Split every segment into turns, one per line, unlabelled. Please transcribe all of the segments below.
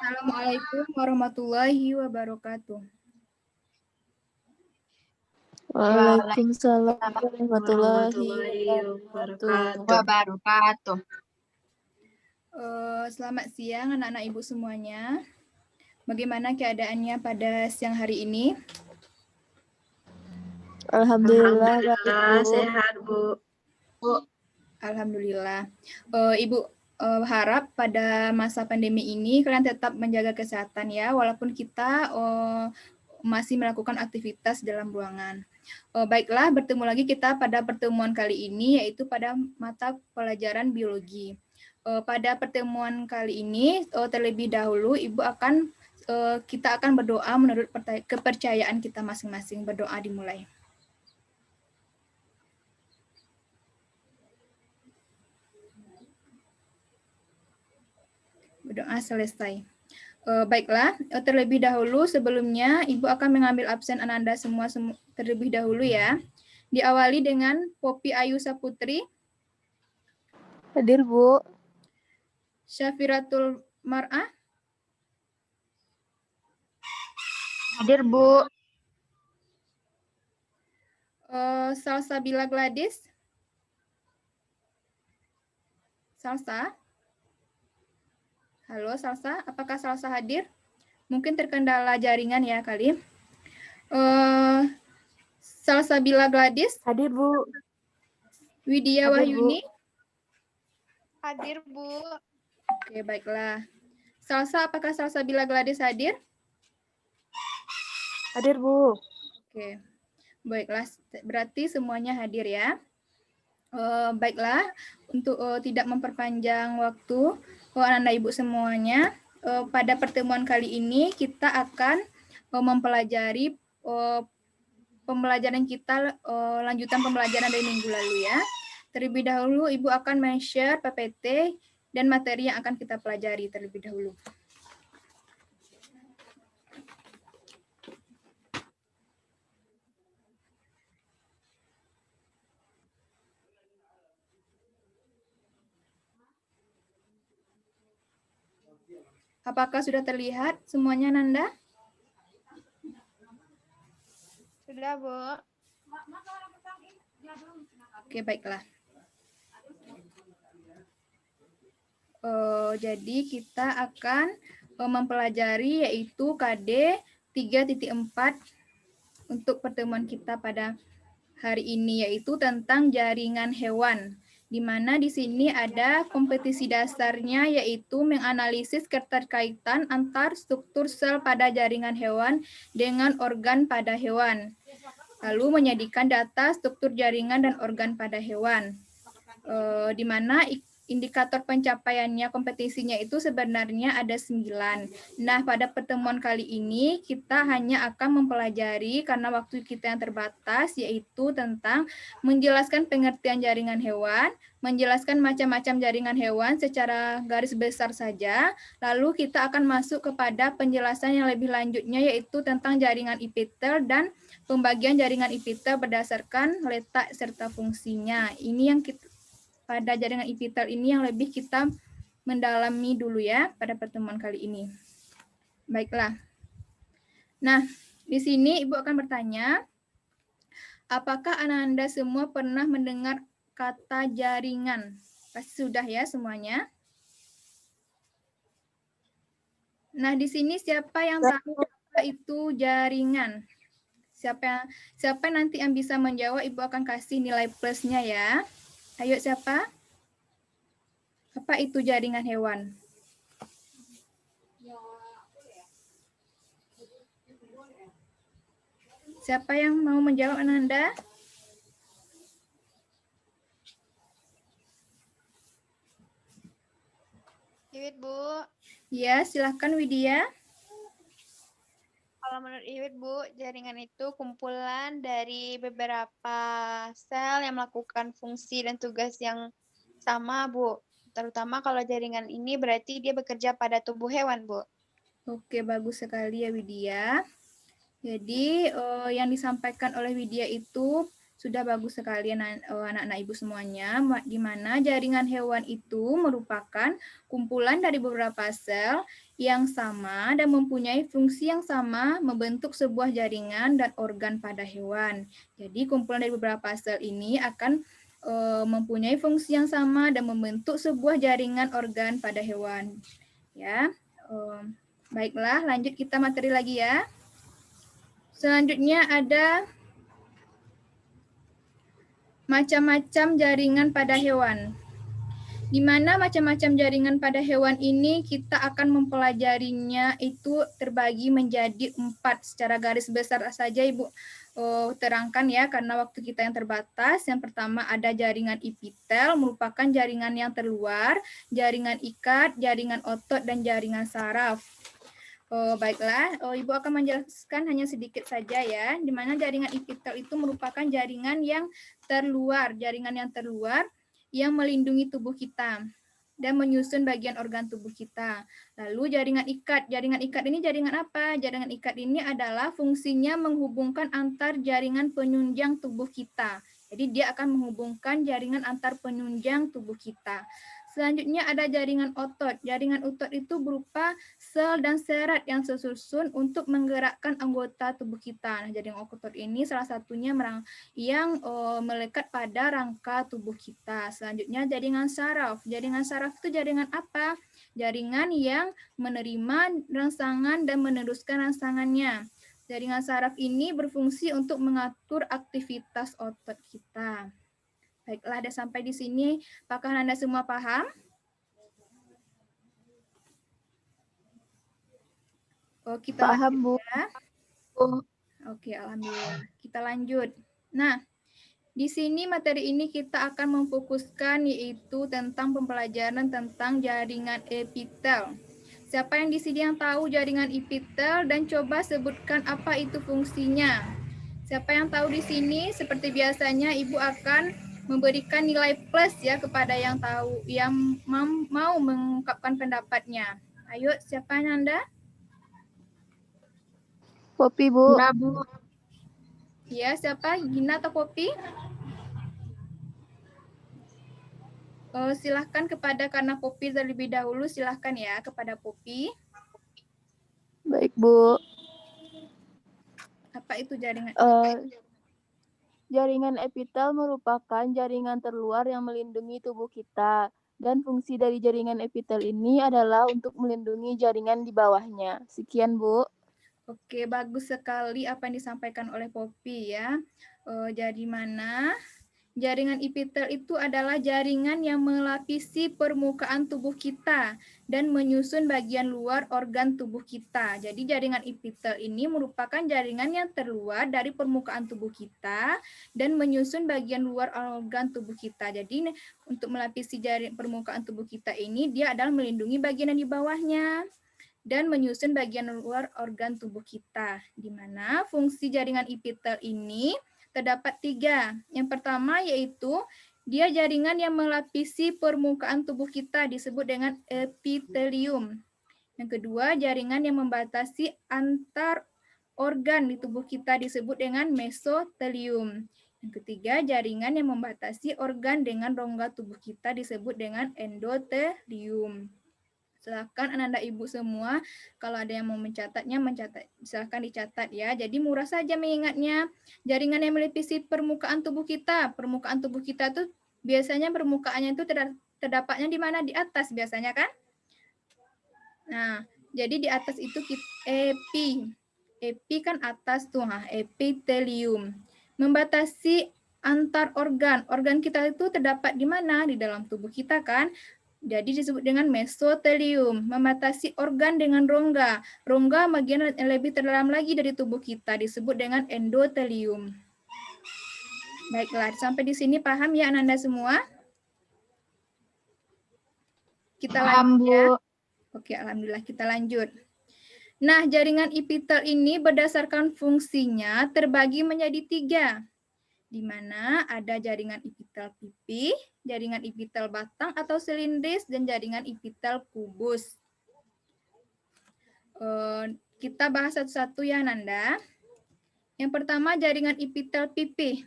Assalamualaikum warahmatullahi wabarakatuh.
Waalaikumsalam warahmatullahi
wabarakatuh.
Selamat siang anak-anak ibu semuanya. Bagaimana keadaannya pada siang hari ini?
Alhamdulillah,
Sehat, Bu.
Alhamdulillah. Ibu harap pada masa pandemi ini kalian tetap menjaga kesehatan ya, walaupun kita masih melakukan aktivitas dalam ruangan. Baiklah, bertemu lagi kita pada pertemuan kali ini, yaitu pada mata pelajaran biologi. Pada pertemuan kali ini, terlebih dahulu kita akan berdoa menurut kepercayaan kita masing-masing. Berdoa dimulai. Berdoa selesai. Baiklah, terlebih dahulu sebelumnya Ibu akan mengambil absen Ananda semua terlebih dahulu ya. Diawali dengan Poppy Ayu Saputri.
hadir Bu.
Syafiratul Mar'ah.
Hadir, Bu.
Salsabila Gladys. Salsa. Halo Salsa, apakah Salsa hadir? Mungkin terkendala jaringan ya kali. Salsabila Gladys.
Hadir Bu.
Widya Wahyuni.
Hadir Bu.
Oke, baiklah. Salsa, apakah Salsabila Gladys hadir?
Hadir Bu.
Oke, baiklah. Berarti semuanya hadir ya. Baiklah, untuk tidak memperpanjang waktu anak-anak ibu semuanya, pada pertemuan kali ini kita akan mempelajari pembelajaran kita, lanjutan pembelajaran dari minggu lalu ya. Terlebih dahulu Ibu akan men-share PPT dan materi yang akan kita pelajari terlebih dahulu. Apakah sudah terlihat semuanya, Nanda?
Sudah, Bu.
Oke, baiklah. Jadi kita akan mempelajari yaitu KD 3.4 untuk pertemuan kita pada hari ini, yaitu tentang jaringan hewan. Di mana di sini ada kompetisi dasarnya, yaitu menganalisis keterkaitan antar struktur sel pada jaringan hewan dengan organ pada hewan. Lalu menjadikan data struktur jaringan dan organ pada hewan. Di mana indikator pencapaiannya kompetisinya itu sebenarnya ada 9. Nah, pada pertemuan kali ini kita hanya akan mempelajari karena waktu kita yang terbatas, yaitu tentang menjelaskan pengertian jaringan hewan, menjelaskan macam-macam jaringan hewan secara garis besar saja, lalu kita akan masuk kepada penjelasan yang lebih lanjutnya, yaitu tentang jaringan epitel dan pembagian jaringan epitel berdasarkan letak serta fungsinya. Ini yang pada jaringan epitel ini yang lebih kita mendalami dulu ya pada pertemuan kali ini. Baiklah. Nah, di sini Ibu akan bertanya, apakah Anda semua pernah mendengar kata jaringan? Pasti sudah ya semuanya. Nah, di sini siapa yang tahu apa itu jaringan? Siapa nanti yang bisa menjawab, Ibu akan kasih nilai plusnya ya. Ayo siapa? Apa itu jaringan hewan? Siapa yang mau menjawab, Ananda?
Iwit, Bu.
Ya, silahkan Widya.
Kalau menurut Iwit, Bu, jaringan itu kumpulan dari beberapa sel yang melakukan fungsi dan tugas yang sama, Bu. Terutama kalau jaringan ini berarti dia bekerja pada tubuh hewan, Bu.
Oke, bagus sekali ya Widya. Jadi yang disampaikan oleh Widya itu Sudah bagus sekali anak-anak ibu semuanya, di mana jaringan hewan itu merupakan kumpulan dari beberapa sel yang sama dan mempunyai fungsi yang sama membentuk sebuah jaringan dan organ pada hewan. Jadi kumpulan dari beberapa sel ini akan mempunyai fungsi yang sama dan membentuk sebuah jaringan organ pada hewan. Ya, baiklah, lanjut kita materi lagi ya. Selanjutnya ada macam-macam jaringan pada hewan. Di mana macam-macam jaringan pada hewan ini kita akan mempelajarinya itu terbagi menjadi 4 secara garis besar saja Ibu terangkan ya karena waktu kita yang terbatas. Yang pertama ada jaringan epitel merupakan jaringan yang terluar, jaringan ikat, jaringan otot, dan jaringan saraf. Baiklah, Ibu akan menjelaskan hanya sedikit saja ya, di mana jaringan epitel itu merupakan jaringan yang terluar yang melindungi tubuh kita dan menyusun bagian organ tubuh kita. Lalu jaringan ikat ini jaringan apa? Jaringan ikat ini adalah fungsinya menghubungkan antar jaringan penunjang tubuh kita. Jadi dia akan menghubungkan jaringan antar penunjang tubuh kita. Selanjutnya ada jaringan otot. Jaringan otot itu berupa sel dan serat yang sesusun untuk menggerakkan anggota tubuh kita. Nah, jaringan otot ini salah satunya yang melekat pada rangka tubuh kita. Selanjutnya jaringan saraf. Jaringan saraf itu jaringan apa? Jaringan yang menerima rangsangan dan meneruskan rangsangannya. Jaringan saraf ini berfungsi untuk mengatur aktivitas otot kita. Baiklah, ada sampai di sini. Apakah Anda semua paham? Oh, kita
Paham, Bu.
ya. Oke, alhamdulillah. Kita lanjut. Nah, di sini materi ini kita akan memfokuskan yaitu tentang pembelajaran tentang jaringan epitel. Siapa yang di sini yang tahu jaringan epitel dan coba sebutkan apa itu fungsinya? Siapa yang tahu di sini? Seperti biasanya Ibu akan memberikan nilai plus ya kepada yang tahu, yang mau mengungkapkan pendapatnya. Ayo, siapa Anda?
Popi, Bu.
Nah, Bu.
Ya, siapa? Gina atau Popi? Silahkan karena Popi terlebih dahulu, silahkan ya kepada Popi.
Baik, Bu.
Apa itu jaringan?
Jaringan epitel merupakan jaringan terluar yang melindungi tubuh kita. Dan fungsi dari jaringan epitel ini adalah untuk melindungi jaringan di bawahnya. Sekian, Bu.
Oke, bagus sekali apa yang disampaikan oleh Popi ya. Jadi mana? Jaringan epitel itu adalah jaringan yang melapisi permukaan tubuh kita dan menyusun bagian luar organ tubuh kita. Jadi jaringan epitel ini merupakan jaringan yang terluar dari permukaan tubuh kita dan menyusun bagian luar organ tubuh kita. Jadi untuk melapisi permukaan tubuh kita ini, dia adalah melindungi bagian yang di bawahnya dan menyusun bagian luar organ tubuh kita. Di mana fungsi jaringan epitel ini terdapat 3. Yang pertama yaitu dia jaringan yang melapisi permukaan tubuh kita disebut dengan epitelium. Yang kedua, jaringan yang membatasi antar organ di tubuh kita disebut dengan mesotelium. Yang ketiga, jaringan yang membatasi organ dengan rongga tubuh kita disebut dengan endotelium. Silakan anak-anak ibu semua, kalau ada yang mau mencatatnya, silakan dicatat ya. Jadi murah saja mengingatnya. Jaringan yang melipisi permukaan tubuh kita. Permukaan tubuh kita tuh biasanya permukaannya itu terdapatnya di mana? Di atas biasanya kan? Nah, jadi di atas itu epi. Epi kan atas tuh, epitelium. Membatasi antar organ. Organ kita itu terdapat di mana? Di dalam tubuh kita kan? Jadi disebut dengan mesotelium, membatasi organ dengan rongga. Rongga bagian yang lebih terdalam lagi dari tubuh kita disebut dengan endotelium. Baiklah, sampai di sini paham ya Anda semua? Kita lanjut ya. Oke, alhamdulillah kita lanjut. Nah, jaringan epitel ini berdasarkan fungsinya terbagi menjadi 3. Di mana ada jaringan epitel pipih, jaringan epitel batang atau silindris, dan jaringan epitel kubus. Kita bahas satu-satu ya, Nanda. Yang pertama, jaringan epitel pipih.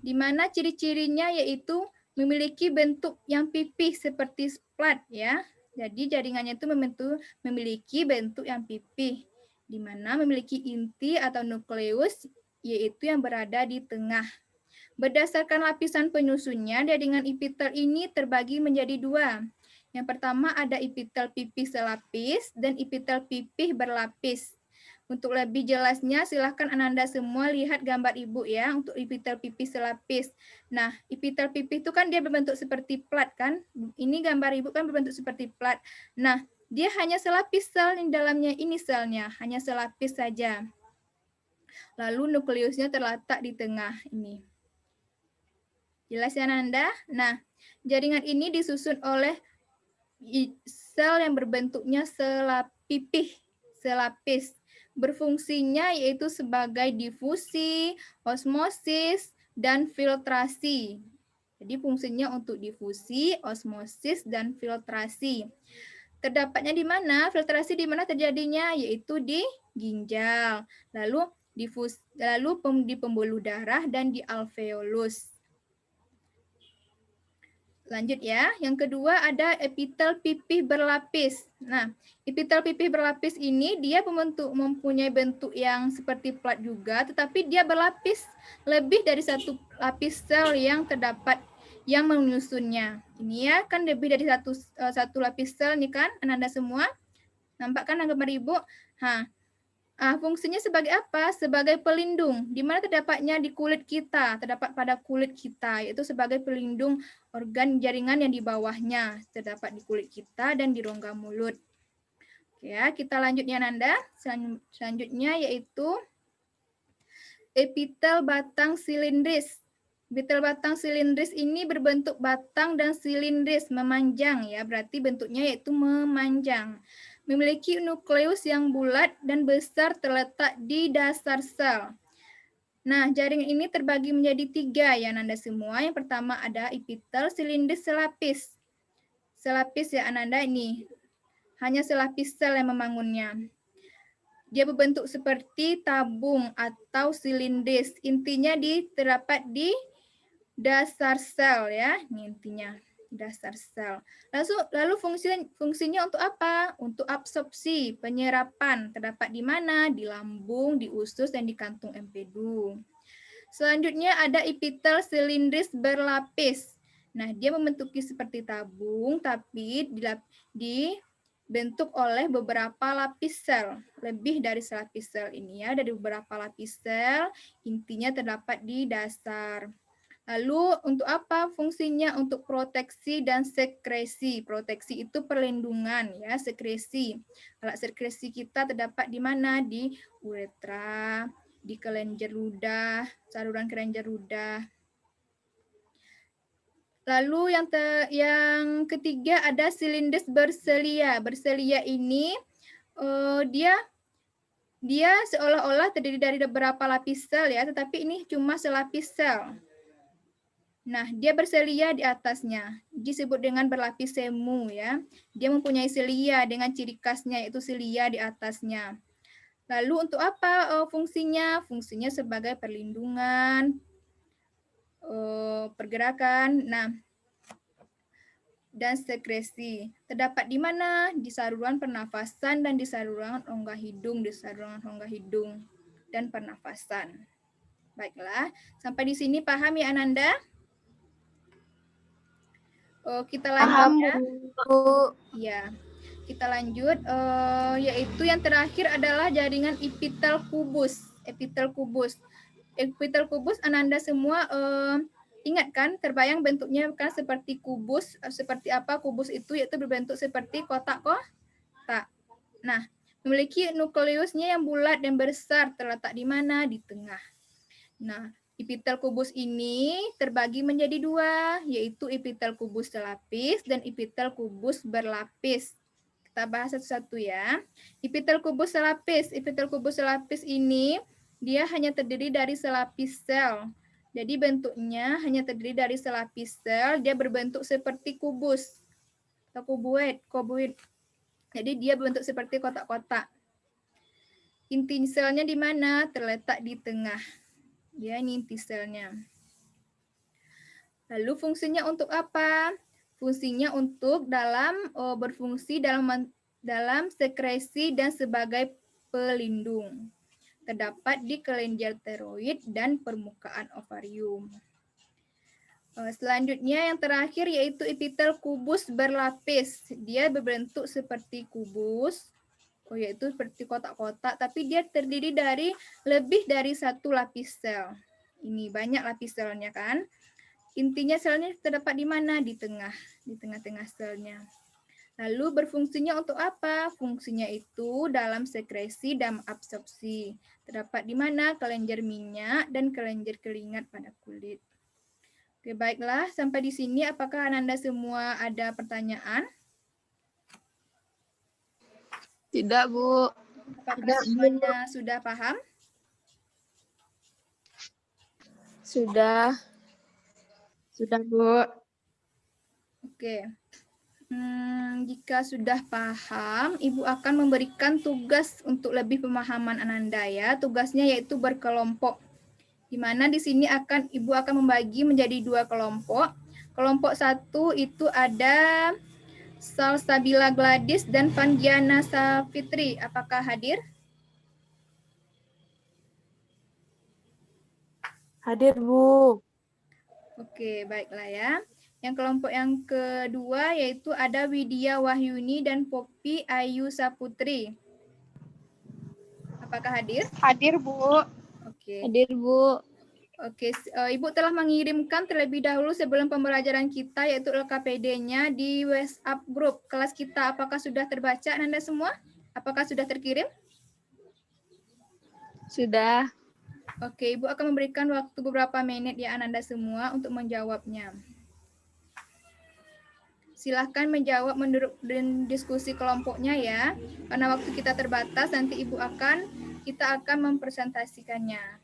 di mana ciri-cirinya yaitu memiliki bentuk yang pipih seperti splat ya. Jadi jaringannya itu memiliki bentuk yang pipih, di mana memiliki inti atau nukleus yaitu yang berada di tengah. Berdasarkan lapisan penyusunnya, jaringan epitel ini terbagi menjadi dua. Yang pertama ada epitel pipih selapis dan epitel pipih berlapis. Untuk lebih jelasnya, silahkan Ananda semua lihat gambar Ibu ya, untuk epitel pipih selapis. Nah, epitel pipih itu kan dia berbentuk seperti plat kan? Ini gambar Ibu kan berbentuk seperti plat. Nah, dia hanya selapis sel di dalamnya, ini selnya, hanya selapis saja. Lalu nukleusnya terletak di tengah ini. Jelas ya Nanda? Nah, jaringan ini disusun oleh sel yang berbentuknya selapis. Berfungsinya yaitu sebagai difusi, osmosis, dan filtrasi. Jadi fungsinya untuk difusi, osmosis, dan filtrasi. Terdapatnya di mana? Filtrasi di mana terjadinya? Yaitu di ginjal. Lalu di pembuluh darah dan di alveolus. Lanjut ya, yang kedua ada epitel pipih berlapis. Nah, epitel pipih berlapis ini dia mempunyai bentuk yang seperti plat juga, tetapi dia berlapis lebih dari satu lapis sel yang terdapat yang menyusunnya. Ini ya kan lebih dari satu lapis sel nih kan, Ananda semua. Nampak kan gambar Ibu? Fungsinya sebagai apa? Sebagai pelindung. Di mana terdapatnya di kulit kita, terdapat pada kulit kita, yaitu sebagai pelindung organ jaringan yang di bawahnya, terdapat di kulit kita dan di rongga mulut. Oke ya, kita lanjut ya Nanda. Selanjutnya yaitu epitel batang silindris. Epitel batang silindris ini berbentuk batang dan silindris, memanjang ya, berarti bentuknya yaitu memanjang. Memiliki nukleus yang bulat dan besar terletak di dasar sel. Nah, jaringan ini terbagi menjadi tiga ya Ananda semua. Yang pertama ada epitel silindris selapis. Selapis ya Ananda ini. Hanya selapis sel yang membangunnya. Dia berbentuk seperti tabung atau silindris. Intinya terdapat di dasar sel ya. Ini intinya. Dasar sel. Lalu fungsinya untuk apa? Untuk absorpsi, penyerapan. Terdapat di mana? Di lambung, di usus, dan di kantung empedu. Selanjutnya ada epitel silindris berlapis. Nah, dia membentuki seperti tabung, tapi dibentuk oleh beberapa lapis sel. Lebih dari selapis sel ini ya, dari beberapa lapis sel, intinya terdapat di dasar. Lalu untuk apa fungsinya? Untuk proteksi dan sekresi. Proteksi itu perlindungan ya, sekresi. Alat sekresi kita terdapat di mana? Di uretra, di kelenjar ludah, saluran kelenjar ludah. Lalu yang ketiga ada silindris berselia. Berselia ini dia seolah-olah terdiri dari beberapa lapis sel ya, tetapi ini cuma selapis sel. Nah, dia berselia di atasnya, disebut dengan berlapis semu ya. Dia mempunyai selia dengan ciri khasnya yaitu selia di atasnya. Lalu untuk apa fungsinya? Fungsinya sebagai perlindungan, pergerakan, dan sekresi. Terdapat di mana? Di saluran pernafasan dan di saluran rongga hidung, dan pernafasan. Baiklah, sampai di sini paham ya Ananda? Kita lanjut ya. Ya, kita lanjut. Yaitu yang terakhir adalah jaringan epitel kubus. Epitel kubus Ananda semua ingat kan? Terbayang bentuknya kan seperti kubus. Seperti apa kubus itu? Yaitu berbentuk seperti kotak-kotak. Nah, memiliki nukleusnya yang bulat dan besar. Terletak di mana? Di tengah. Nah, epitel kubus ini terbagi menjadi dua, yaitu epitel kubus selapis dan epitel kubus berlapis. Kita bahas satu-satu ya. Epitel kubus selapis ini dia hanya terdiri dari selapis sel. Jadi bentuknya hanya terdiri dari selapis sel, dia berbentuk seperti kubus atau kuboid. Jadi dia berbentuk seperti kotak-kotak. Inti selnya di mana? Terletak di tengah. Dia ini inti selnya. Lalu fungsinya untuk apa? Fungsinya untuk berfungsi dalam sekresi dan sebagai pelindung. Terdapat di kelenjar tiroid dan permukaan ovarium. Selanjutnya yang terakhir yaitu epitel kubus berlapis. Dia berbentuk seperti kubus, yaitu seperti kotak-kotak, tapi dia terdiri dari lebih dari satu lapis sel. Ini banyak lapis selnya kan. Intinya selnya terdapat di mana? Di tengah-tengah selnya. Lalu berfungsinya untuk apa? Fungsinya itu dalam sekresi dan absorpsi. Terdapat di mana? Kelenjar minyak dan kelenjar keringat pada kulit. Oke, baiklah. Sampai di sini apakah Ananda semua ada pertanyaan?
Tidak, Bu.
Apakah semuanya sudah paham?
Sudah.
Sudah, Bu.
Oke. Jika sudah paham, Ibu akan memberikan tugas untuk lebih pemahaman Ananda ya. Tugasnya yaitu berkelompok. Di mana di sini Ibu akan membagi menjadi 2 kelompok. Kelompok 1 itu ada Salsabila Gladys dan Vangiana Safitri. Apakah hadir?
Hadir, Bu.
Oke, baiklah ya. Yang kelompok yang kedua yaitu ada Widya Wahyuni dan Poppy Ayu Saputri. Apakah hadir?
Hadir, Bu.
Oke.
Hadir, Bu.
Oke, Ibu telah mengirimkan terlebih dahulu sebelum pembelajaran kita yaitu LKPD-nya di WhatsApp grup kelas kita. Apakah sudah terbaca Anda semua? Apakah sudah terkirim?
Sudah.
Oke, Ibu akan memberikan waktu beberapa menit ya Anda semua untuk menjawabnya. Silahkan menjawab menurut diskusi kelompoknya ya. Karena waktu kita terbatas, nanti kita akan mempresentasikannya.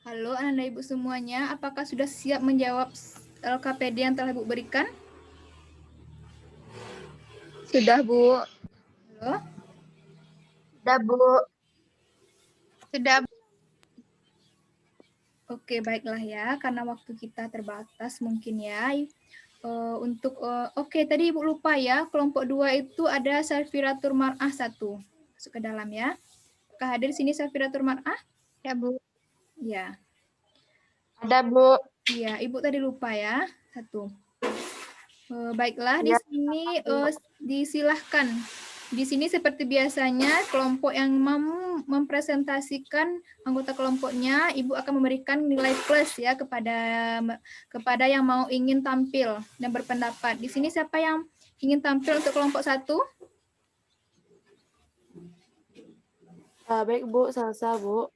Halo Anda Ibu semuanya, apakah sudah siap menjawab LKPD yang telah Ibu berikan?
Sudah, Bu.
Halo?
Sudah, Bu.
Sudah,
Oke, baiklah ya, karena waktu kita terbatas mungkin ya. Oke, tadi Ibu lupa ya, kelompok 2 itu ada Safiratur Mar'ah 1. Masuk ke dalam ya. Apakah hadir di sini Safiratur Mar'ah?
ya Bu.
Ya.
Ada, Bu.
Iya, Ibu tadi lupa ya, 1. Baiklah, di
Iya,
sini disilahkan. Di sini seperti biasanya kelompok yang mempresentasikan anggota kelompoknya, Ibu akan memberikan nilai plus ya kepada yang mau ingin tampil dan berpendapat. Di sini siapa yang ingin tampil untuk kelompok 1?
baik, Bu. Salsa, Bu.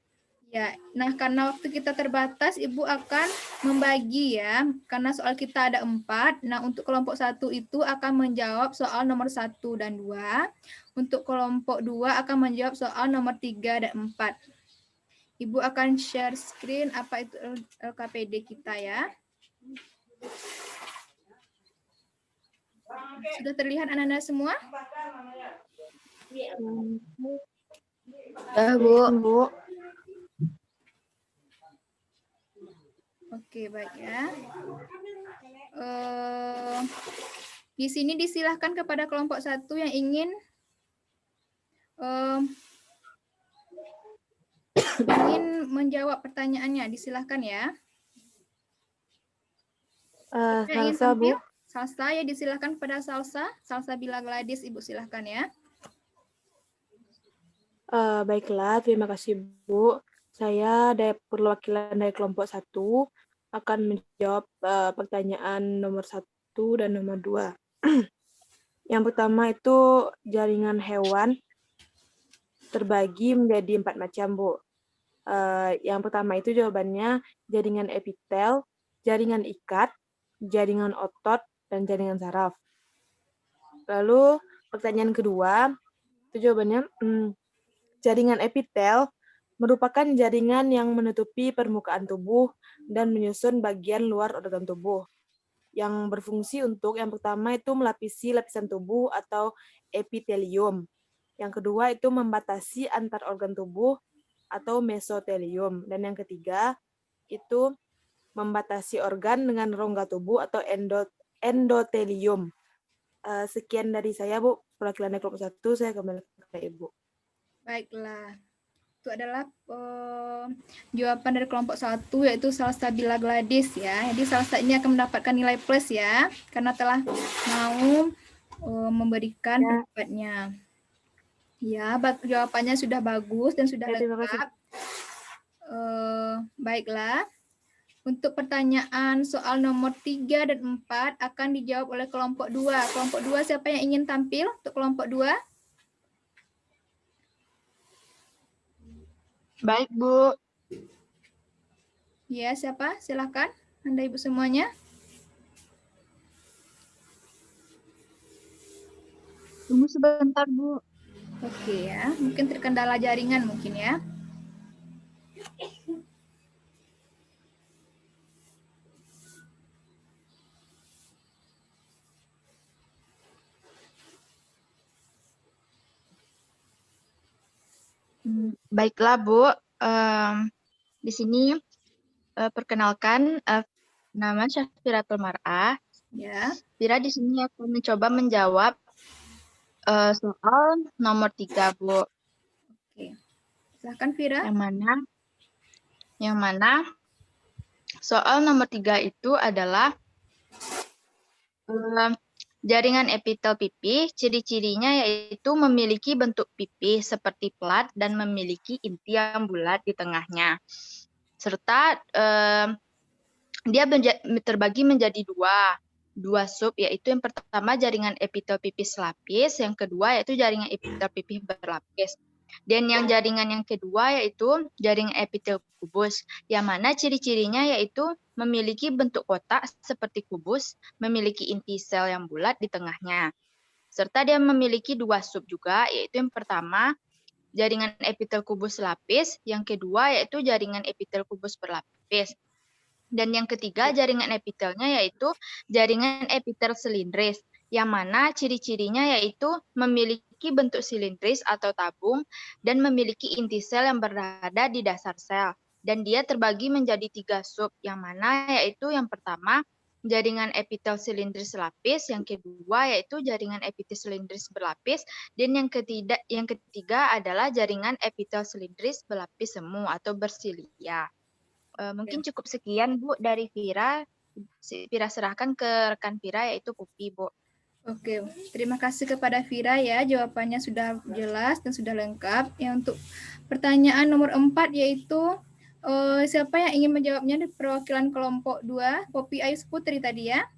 Ya, nah karena waktu kita terbatas, Ibu akan membagi ya, karena soal kita ada 4. Nah, untuk kelompok 1 itu akan menjawab soal nomor 1 dan 2. Untuk kelompok 2 akan menjawab soal nomor 3 dan 4. Ibu akan share screen apa itu LKPD kita ya. Sudah terlihat anak-anak semua?
Sudah, Bu.
Bu.
Oke, baik ya. Di sini disilahkan kepada kelompok 1 yang ingin menjawab pertanyaannya, disilahkan ya. Yang ingin
Salsa, Bu.
tampil? Salsa ya, disilahkan kepada Salsa. Salsa Bila Gladys, Ibu silahkan ya.
Baiklah, terima kasih, Bu. Saya dari perwakilan dari kelompok 1 akan menjawab pertanyaan nomor 1 dan nomor 2. Yang pertama itu jaringan hewan terbagi menjadi 4 macam, Bu. Yang pertama itu jawabannya jaringan epitel, jaringan ikat, jaringan otot, dan jaringan saraf. Lalu pertanyaan kedua, itu jawabannya jaringan epitel merupakan jaringan yang menutupi permukaan tubuh dan menyusun bagian luar organ tubuh. Yang berfungsi untuk yang pertama itu melapisi lapisan tubuh atau epitelium. Yang kedua itu membatasi antar organ tubuh atau mesotelium. Dan yang ketiga itu membatasi organ dengan rongga tubuh atau endotelium. Sekian dari saya, Bu. Perwakilan dari kelompok 1, saya kembali ke Ibu.
Baiklah. Itu adalah jawaban dari kelompok 1 yaitu Salsa Bila Gladys ya. Jadi Salsa ini akan mendapatkan nilai plus ya karena telah mau memberikan pendapatnya. Ya, jawabannya sudah bagus dan sudah lengkap. Baiklah. Untuk pertanyaan soal nomor 3 dan 4 akan dijawab oleh kelompok 2. Kelompok 2 siapa yang ingin tampil untuk kelompok 2?
Baik, Bu.
Ya, siapa? Silakan. Anda Ibu semuanya.
Tunggu sebentar, Bu.
Oke ya, mungkin terkendala jaringan mungkin ya.
Baiklah, Bu. Di sini perkenalkan nama Syafiratul Mar'ah.
Ya.
Fira di sini akan mencoba menjawab soal nomor 3, Bu.
Oke. Silakan Vira.
Yang mana soal nomor 3 itu adalah jaringan epitel pipi, ciri-cirinya yaitu memiliki bentuk pipi seperti plat dan memiliki inti yang bulat di tengahnya. Serta dia terbagi menjadi dua sub, yaitu yang pertama jaringan epitel pipi selapis, yang kedua yaitu jaringan epitel pipi berlapis. Dan yang jaringan yang kedua yaitu jaringan epitel kubus, yang mana ciri-cirinya yaitu memiliki bentuk kotak seperti kubus, memiliki inti sel yang bulat di tengahnya. Serta dia memiliki dua sub juga, yaitu yang pertama
jaringan epitel kubus selapis, yang kedua yaitu jaringan epitel kubus berlapis. Dan yang ketiga, jaringan epitelnya yaitu jaringan epitel silindris, yang mana ciri-cirinya yaitu memiliki bentuk silindris atau tabung dan memiliki inti sel yang berada di dasar sel. Dan dia terbagi menjadi 3 sub, yang mana yaitu yang pertama, jaringan epitel silindris selapis, yang kedua yaitu jaringan epitel silindris berlapis, dan yang ketiga adalah jaringan epitel silindris berlapis semu atau bersilia. Mungkin cukup sekian, Bu, dari Vira. Vira serahkan ke rekan Vira, yaitu Pupi, Bu.
Oke, terima kasih kepada Vira ya. Jawabannya sudah jelas dan sudah lengkap. Yang untuk pertanyaan nomor 4 yaitu siapa yang ingin menjawabnya di perwakilan kelompok 2? Popi Ayus Putri tadi ya?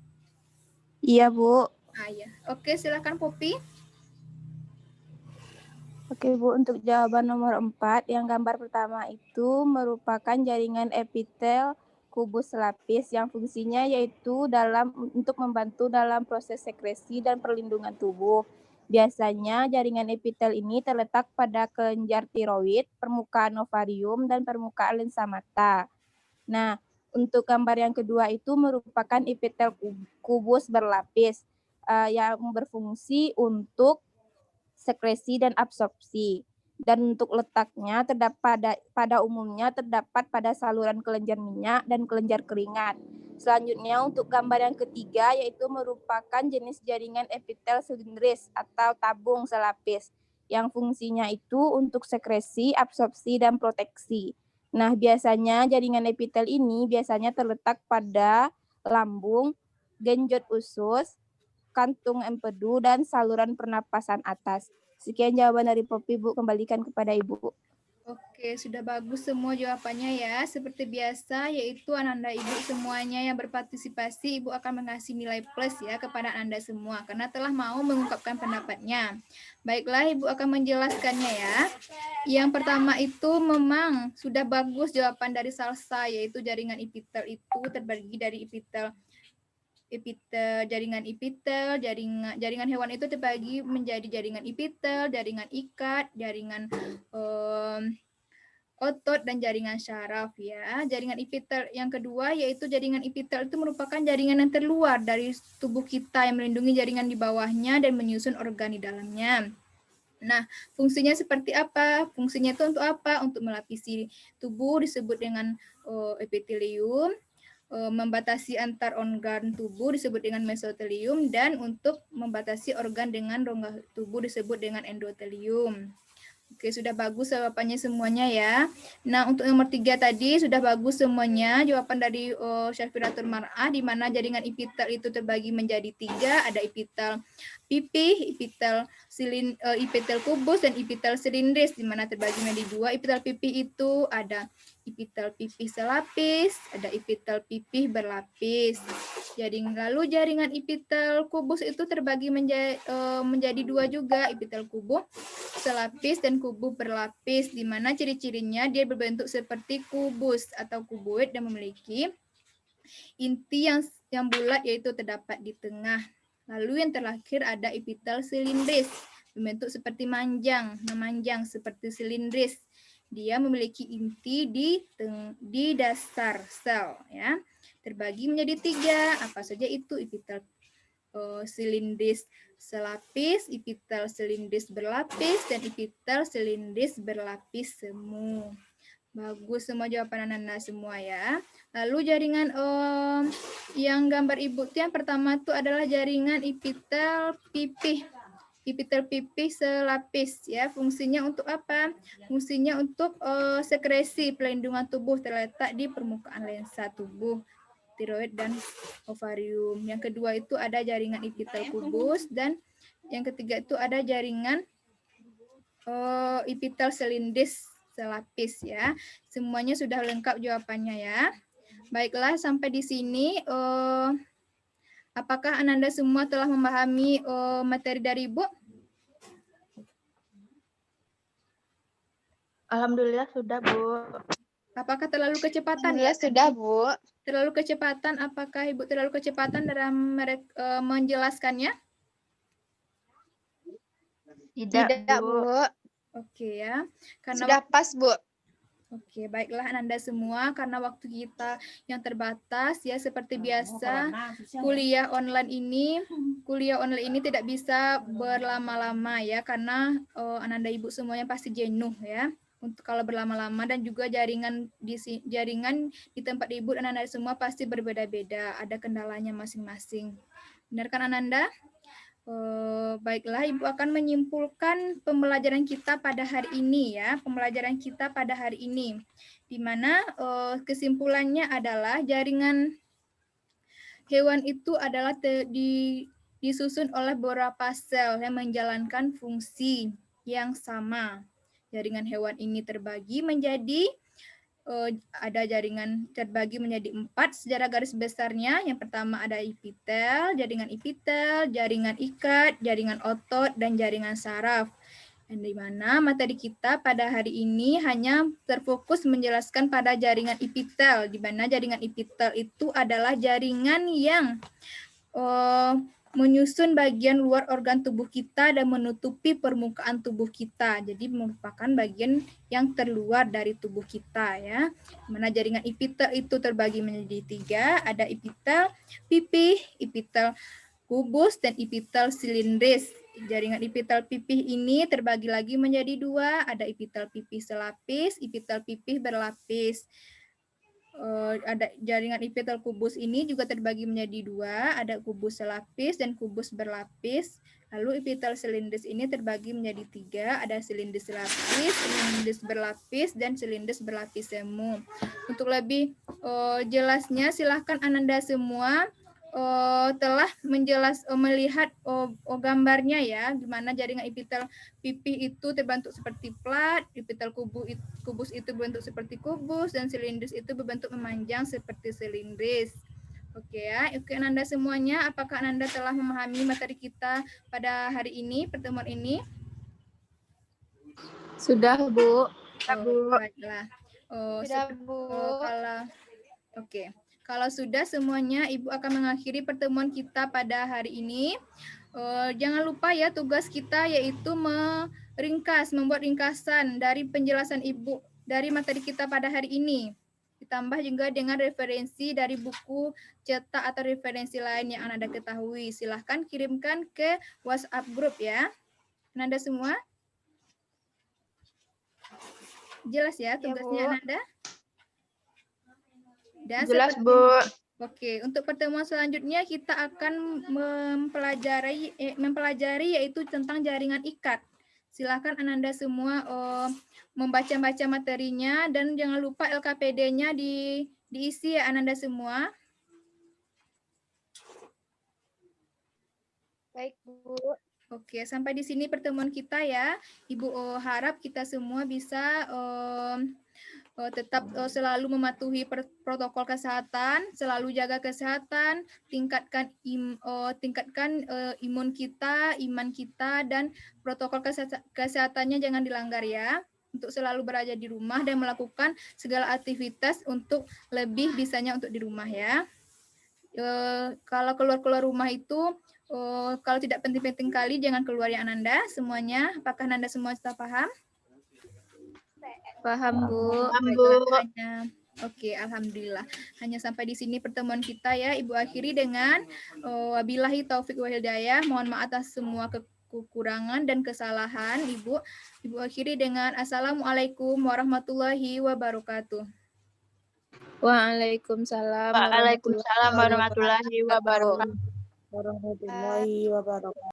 Iya, Bu.
Ya. Oke, silakan Popi.
Oke, Bu, untuk jawaban nomor 4, yang gambar pertama itu merupakan jaringan epitel kubus selapis yang fungsinya yaitu untuk membantu dalam proses sekresi dan perlindungan tubuh. Biasanya jaringan epitel ini terletak pada kelenjar tiroid, permukaan ovarium, dan permukaan lensa mata. Nah, untuk gambar yang kedua itu merupakan epitel kubus berlapis yang berfungsi untuk sekresi dan absorpsi. Dan untuk letaknya pada umumnya terdapat pada saluran kelenjar minyak dan kelenjar keringat. Selanjutnya untuk gambar yang ketiga yaitu merupakan jenis jaringan epitel silindris atau tabung selapis yang fungsinya itu untuk sekresi, absorpsi, dan proteksi. Nah, biasanya jaringan epitel ini biasanya terletak pada lambung, genjot usus, kantung empedu, dan saluran pernapasan atas. Sekian jawaban dari Popi, Bu. Kembalikan kepada Ibu.
Oke, sudah bagus semua jawabannya ya. Seperti biasa, yaitu Ananda Ibu semuanya yang berpartisipasi, Ibu akan mengasih nilai plus ya kepada Anda semua, karena telah mau mengungkapkan pendapatnya. Baiklah, Ibu akan menjelaskannya ya. Yang pertama itu memang sudah bagus jawaban dari Salsa, yaitu jaringan epitel itu terbagi dari jaringan epitel, jaringan hewan itu terbagi menjadi jaringan epitel, jaringan ikat, jaringan otot, dan jaringan syaraf ya. Jaringan epitel yang kedua yaitu jaringan epitel itu merupakan jaringan yang terluar dari tubuh kita yang melindungi jaringan di bawahnya dan menyusun organ di dalamnya. Nah, fungsinya seperti apa? Fungsinya itu untuk apa? Untuk melapisi tubuh disebut dengan epitelium. Membatasi antar organ tubuh disebut dengan mesotelium, dan untuk membatasi organ dengan rongga tubuh disebut dengan endotelium. Oke, sudah bagus jawabannya semuanya ya. Nah, untuk nomor 3 tadi sudah bagus semuanya jawaban dari Syafiratul Mar'ah, di mana jaringan epitel itu terbagi menjadi 3, ada epitel pipih, epitel kubus, dan epitel silindris, di mana terbagi menjadi 2. Epitel pipih itu ada epitel pipih selapis, ada epitel pipih berlapis. Lalu jaringan epitel kubus itu terbagi menjadi 2 juga, epitel kubus selapis dan kubus berlapis, di mana ciri-cirinya dia berbentuk seperti kubus atau kuboid dan memiliki inti yang bulat yaitu terdapat di tengah. Lalu yang terakhir ada epitel silindris, berbentuk seperti memanjang seperti silindris. Dia memiliki inti di dasar sel ya. Terbagi menjadi 3. Apa saja itu? Epitel silindris selapis, epitel silindris berlapis, dan epitel silindris berlapis semu. Bagus semua jawaban Anda semua ya. Lalu jaringan yang gambar Ibu yang pertama itu adalah jaringan epitel pipih. Epitel pipih selapis ya. Fungsinya untuk apa? Fungsinya untuk sekresi pelindungan tubuh, terletak di permukaan lensa tubuh, tiroid, dan ovarium. Yang kedua itu ada jaringan epitel kubus, dan yang ketiga itu ada jaringan epitel silindris selapis ya. Semuanya sudah lengkap jawabannya ya. Baiklah, sampai di sini apakah Ananda semua telah memahami materi dari Ibu?
Alhamdulillah sudah, Bu.
Apakah terlalu kecepatan ya?
Sudah, Bu.
Terlalu kecepatan? Apakah Ibu terlalu kecepatan dalam menjelaskannya?
Tidak, Bu.
Oke ya. Karena
Sudah pas, Bu.
Oke, baiklah Ananda semua, karena waktu kita yang terbatas ya, seperti biasa kuliah online ini tidak bisa berlama-lama ya, karena Ananda Ibu semuanya pasti jenuh ya untuk kalau berlama-lama, dan juga jaringan di tempat Ibu dan Ananda semua pasti berbeda-beda, ada kendalanya masing-masing. Benar kan Ananda? Baiklah, Ibu akan menyimpulkan pembelajaran kita pada hari ini ya, di mana kesimpulannya adalah jaringan hewan itu adalah disusun oleh beberapa sel yang menjalankan fungsi yang sama. Jaringan hewan ini terbagi menjadi ada jaringan terbagi menjadi 4 secara garis besarnya. Yang pertama ada jaringan epitel, jaringan ikat, jaringan otot, dan jaringan saraf. Yang di mana materi kita pada hari ini hanya terfokus menjelaskan pada jaringan epitel, di mana jaringan epitel itu adalah jaringan yang menyusun bagian luar organ tubuh kita dan menutupi permukaan tubuh kita. Jadi merupakan bagian yang terluar dari tubuh kita ya. Mana jaringan epitel itu terbagi menjadi 3, ada epitel pipih, epitel kubus, dan epitel silindris. Jaringan epitel pipih ini terbagi lagi menjadi 2, ada epitel pipih selapis, epitel pipih berlapis. Ada jaringan epitel kubus ini juga terbagi menjadi 2, ada kubus selapis dan kubus berlapis. Lalu epitel silindris ini terbagi menjadi 3, ada silindris selapis, silindris berlapis, dan silindris berlapis semu. Untuk lebih jelasnya silahkan Ananda semua telah melihat gambarnya ya, gimana jaringan epitel pipih itu terbentuk seperti plat, epitel kubus itu berbentuk seperti kubus, dan silindris itu berbentuk memanjang seperti silindris. Oke ya, oke Ananda semuanya, apakah Ananda telah memahami materi kita pada hari ini, pertemuan ini?
Sudah, Bu.
Baiklah.
Sudah, Bu.
Kalau sudah semuanya, Ibu akan mengakhiri pertemuan kita pada hari ini. Jangan lupa ya, tugas kita yaitu membuat ringkasan dari penjelasan Ibu dari materi kita pada hari ini. Ditambah juga dengan referensi dari buku cetak atau referensi lain yang Anda ketahui. Silahkan kirimkan ke WhatsApp grup ya. Anda semua? Jelas ya tugasnya Ananda? Dan
Jelas,
seperti,
Bu.
Oke, untuk pertemuan selanjutnya kita akan mempelajari yaitu tentang jaringan ikat. Silakan Ananda semua membaca-baca materinya, dan jangan lupa LKPD-nya diisi ya Ananda semua.
Baik, Bu.
Oke, sampai di sini pertemuan kita ya. Ibu harap kita semua bisa tetap selalu mematuhi protokol kesehatan, selalu jaga kesehatan, tingkatkan imun kita, iman kita, dan protokol kesehatannya jangan dilanggar ya. Untuk selalu berada di rumah dan melakukan segala aktivitas untuk lebih bisanya untuk di rumah ya. Kalau keluar rumah itu kalau tidak penting-penting kali jangan keluar ya Ananda semuanya. Apakah Ananda semua sudah paham?
Paham, Bu.
Oke, alhamdulillah. Hanya sampai di sini pertemuan kita ya. Ibu akhiri dengan wabillahi taufik wal hidayah. Mohon maaf atas semua kekurangan dan kesalahan. Ibu akhiri dengan assalamualaikum warahmatullahi wabarakatuh.
Waalaikumsalam
Waalaikumsalam warahmatullahi wabarakatuh.
Warahmatullahi wabarakatuh.